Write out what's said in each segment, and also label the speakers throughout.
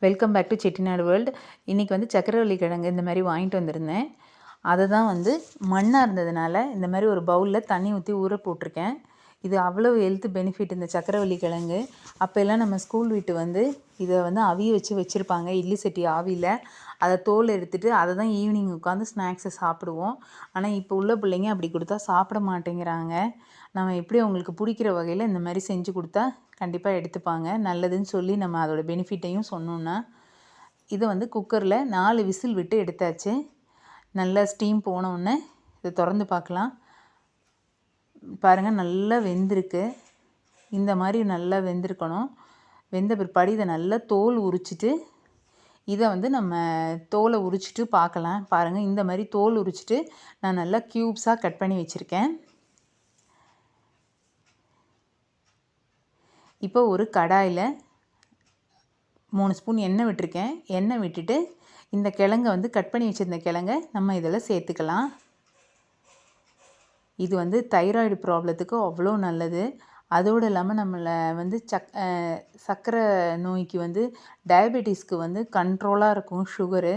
Speaker 1: Welcome back to Chettinad world. இன்றைக்கி வந்து சக்கரவள்ளி கிழங்கு இந்த மாதிரி வாங்கிட்டு வந்திருந்தேன். அதை தான் வந்து மண்ணாக இருந்ததுனால இந்த மாதிரி ஒரு பவுலில் தண்ணி ஊற்றி ஊற போட்டிருக்கேன். இது அவ்வளோ ஹெல்த் பெனிஃபிட் இந்த சக்கரவள்ளி கிழங்கு. அப்போல்லாம் நம்ம ஸ்கூல் விட்டு வந்து இதை வந்து அவிய வச்சுருப்பாங்க இட்லி சட்டி ஆவியில். அதை தோல் எடுத்துகிட்டு அதை தான் ஈவினிங் உட்காந்து ஸ்நாக்ஸை சாப்பிடுவோம். ஆனால் இப்போ உள்ள பிள்ளைங்க அப்படி கொடுத்தா சாப்பிட மாட்டேங்கிறாங்க. நம்ம எப்படி அவங்களுக்கு பிடிக்கிற வகையில் இந்த மாதிரி செஞ்சு கொடுத்தா கண்டிப்பாக எடுத்துப்பாங்க. நல்லதுன்னு சொல்லி நம்ம அதோட பெனிஃபிட்டையும் சொன்னோன்னா, இதை வந்து குக்கரில் 4 விசில் விட்டு எடுத்தாச்சு. நல்லா ஸ்டீம் போனோடனே இதை திறந்து பார்க்கலாம். பாருங்கள், நல்லா வெந்திருக்கு. இந்த மாதிரி நல்லா வெந்திருக்கணும். வெந்த பிற்பாடு இதை நல்லா தோல் உரிச்சிட்டு இதை வந்து நம்ம தோலை உரிச்சிட்டு பார்க்கலாம். பாருங்கள், இந்த மாதிரி தோல் உரிச்சிட்டு நான் நல்லா க்யூப்ஸாக கட் பண்ணி வச்சுருக்கேன். இப்போ ஒரு கடாயில் 3 ஸ்பூன் எண்ணெய் விட்டுருக்கேன். எண்ணெய் விட்டுட்டு இந்த கிழங்கை வந்து கட் பண்ணி வச்சுருந்த கிழங்கை நம்ம இதில் சேர்த்துக்கலாம். இது வந்து தைராய்டு ப்ராப்ளத்துக்கு அவ்வளோ நல்லது. அதோடு இல்லாமல் நம்மளை வந்து சர்க்கரை நோய்க்கு வந்து டயபெட்டிஸ்க்கு வந்து கண்ட்ரோலாக இருக்கும் சுகரு.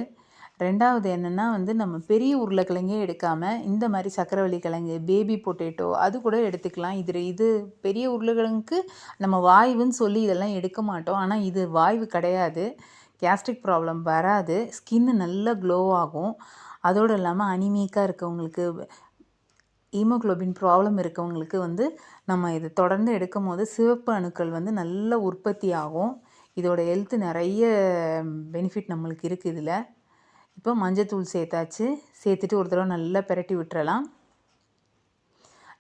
Speaker 1: ரெண்டாவது என்னென்னா வந்து நம்ம பெரிய உருளைக்கிழங்கே எடுக்காமல் இந்த மாதிரி சக்கரவள்ளி கிழங்கு, பேபி பொட்டேட்டோ அது கூட எடுத்துக்கலாம். இது பெரிய உருளைக்கிழங்குக்கு நம்ம வாய்வுன்னு சொல்லி இதெல்லாம் எடுக்க மாட்டோம். ஆனால் இது வாய்வு கிடையாது. கேஸ்ட்ரிக் ப்ராப்ளம் வராது. ஸ்கின்னு நல்லா க்ளோ ஆகும். அதோடு இல்லாமல் அனிமிக்காக இருக்கவங்களுக்கு, ஹீமோக்ளோபின் ப்ராப்ளம் இருக்கவங்களுக்கு வந்து நம்ம இதை தொடர்ந்து எடுக்கும் போது சிவப்பு அணுக்கள் வந்து நல்ல உற்பத்தி ஆகும். இதோட ஹெல்த்து நிறைய பெனிஃபிட் நம்மளுக்கு இருக்குது இதில். இப்போ மஞ்சத்தூள் சேர்த்தாச்சு. சேர்த்துட்டு ஒரு தடவை நல்லா பிரட்டி விட்டுறலாம்.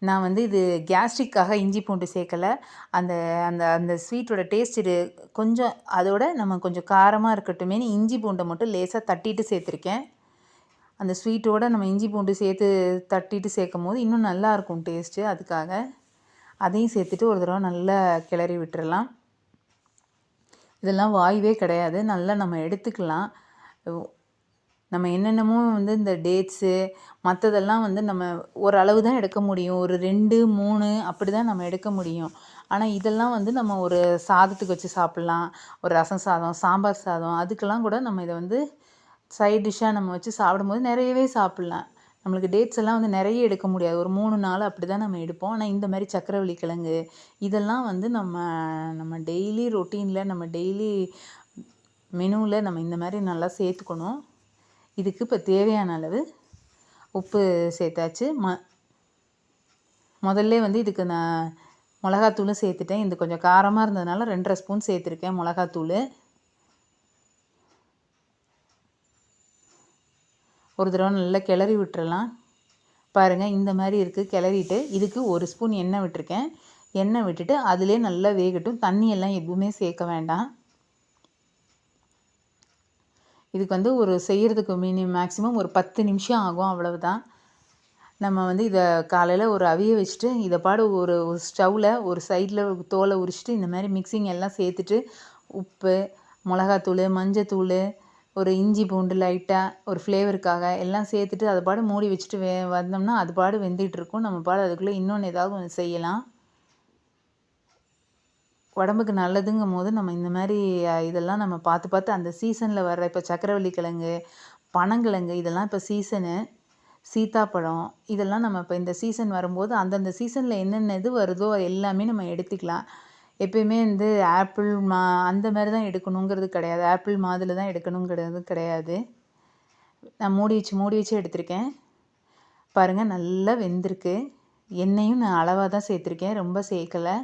Speaker 1: நான் வந்து இது கேஸ்ட்ரிக்காக இஞ்சி பூண்டு சேர்க்கலை. அந்த அந்த அந்த ஸ்வீட்டோட டேஸ்ட்டு கொஞ்சம் அதோட நம்ம கொஞ்சம் காரமாக இருக்கட்டுமே இஞ்சி பூண்டை மட்டும் லேசாக தட்டிட்டு சேர்த்துருக்கேன். அந்த ஸ்வீட்டோடு நம்ம இஞ்சி பூண்டு சேர்த்து தட்டிட்டு சேர்க்கும் போது இன்னும் நல்லாயிருக்கும் டேஸ்ட்டு. அதுக்காக அதையும் சேர்த்துட்டு ஒரு தடவை நல்லா கிளறி விட்டுறலாம். இதெல்லாம் வாய்வே கிடையாது. நல்லா நம்ம எடுத்துக்கலாம். நம்ம என்னென்னமோ வந்து இந்த டேட்ஸு மற்றதெல்லாம் வந்து நம்ம ஓரளவு தான் எடுக்க முடியும். ஒரு 2, 3 அப்படி தான் நம்ம எடுக்க முடியும். ஆனால் இதெல்லாம் வந்து நம்ம ஒரு சாதத்துக்கு வச்சு சாப்பிட்லாம். ஒரு ரசம் சாதம், சாம்பார் சாதம் அதுக்கெல்லாம் கூட நம்ம இதை வந்து சைட் டிஷ்ஷாக நம்ம வச்சு சாப்பிடும்போது நிறையவே சாப்பிட்லாம். நம்மளுக்கு டேட்ஸ் எல்லாம் வந்து நிறைய எடுக்க முடியாது. ஒரு 3 நாள் அப்படி தான் நம்ம எடுப்போம். ஆனால் இந்த மாதிரி சக்கரவள்ளி கிழங்கு இதெல்லாம் வந்து நம்ம டெய்லி ரொட்டீனில், நம்ம டெய்லி மெனுவில் நம்ம இந்த மாதிரி நல்லா சேர்த்துக்கணும். இதுக்கு இப்போ தேவையான அளவு உப்பு சேர்த்தாச்சு. முதல்ல வந்து இதுக்கு நான் மிளகாத்தூளும் சேர்த்துட்டேன். இது கொஞ்சம் காரமாக இருந்ததுனால 2.5 ஸ்பூன் சேர்த்துருக்கேன் மிளகாத்தூள். ஒரு தடவை நல்லா கிளறி விட்டுறலாம். பாருங்கள், இந்த மாதிரி இருக்குது. கிளறிட்டு இதுக்கு 1 ஸ்பூன் எண்ணெய் விட்டுருக்கேன். எண்ணெய் விட்டுட்டு அதிலே நல்லா வேகட்டும். தண்ணியெல்லாம் எதுவுமே சேர்க்க வேண்டாம். இதுக்கு வந்து ஒரு செய்கிறதுக்கு மேக்ஸிமம் ஒரு 10 நிமிஷம் ஆகும், அவ்வளவுதான். நம்ம வந்து இதை காலையில் ஒரு அவிய வச்சுட்டு இதை பாடு ஒரு ஸ்டவ்வில் ஒரு சைடில் தோலை உரிச்சிட்டு இந்த மாதிரி மிக்சிங் எல்லாம் சேர்த்துட்டு உப்பு, மிளகாத்தூள், மஞ்சத்தூள், ஒரு இஞ்சி பூண்டு லைட்டாக ஒரு ஃப்ளேவருக்காக எல்லாம் சேர்த்துட்டு அதை பாடு மூடி வச்சுட்டு வந்தோம்னா அது பாடு வெந்துகிட்ருக்கும். நம்ம பாடு அதுக்குள்ளே இன்னொன்று ஏதாவது ஒன்று செய்யலாம். உடம்புக்கு நல்லதுங்கும் போது நம்ம இந்த மாதிரி இதெல்லாம் நம்ம பார்த்து அந்த சீசனில் வர்ற இப்போ சக்கரவள்ளி கிழங்கு, பனங்கிழங்கு இதெல்லாம் இப்போ சீசனு. சீத்தாப்பழம் இதெல்லாம் நம்ம இப்போ இந்த சீசன் வரும்போது அந்தந்த சீசனில் என்னென்ன இது வருதோ எல்லாமே நம்ம எடுத்துக்கலாம். எப்பயுமே வந்து ஆப்பிள் அந்த மாதிரி தான் எடுக்கணுங்கிறது கிடையாது. ஆப்பிள் மாதுளை தான் எடுக்கணுங்கிறது கிடையாது. நான் மூடி வச்சு எடுத்திருக்கேன். பாருங்கள், நல்லா வெந்திருக்கு. எண்ணெயும் நான் அளவாக தான் சேர்த்துருக்கேன், ரொம்ப சேர்க்கலை.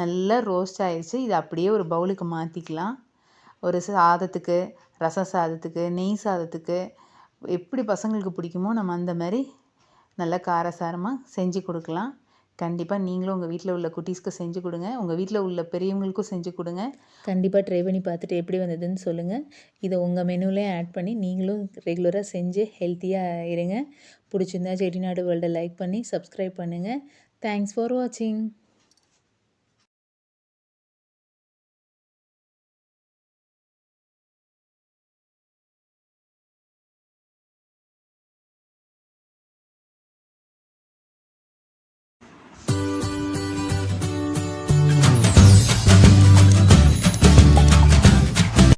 Speaker 1: நல்லா ரோஸ்ட் ஆயிடுச்சு. இது அப்படியே ஒரு பவுலுக்கு மாற்றிக்கலாம். ஒரு சாதத்துக்கு, ரசம் சாதத்துக்கு, நெய் சாதத்துக்கு எப்படி பசங்களுக்கு பிடிக்குமோ நம்ம அந்த மாதிரி நல்லா காரசாரமாக செஞ்சு கொடுக்கலாம். கண்டிப்பாக நீங்களும் உங்கள் வீட்டில் உள்ள குட்டீஸ்க்கு செஞ்சு கொடுங்க. உங்கள் வீட்டில் உள்ள பெரியவங்களுக்கும் செஞ்சு கொடுங்க.
Speaker 2: கண்டிப்பாக ட்ரை பண்ணி பார்த்துட்டு எப்படி வந்ததுன்னு சொல்லுங்கள். இதை உங்கள் மெனுவிலே ஆட் பண்ணி நீங்களும் ரெகுலராக செஞ்சு ஹெல்த்தியாக இருங்க. பிடிச்சிருந்தா செட்டிநாடு வேர்ல்டை லைக் பண்ணி சப்ஸ்கிரைப் பண்ணுங்கள். தேங்க்ஸ் ஃபார் வாட்சிங்.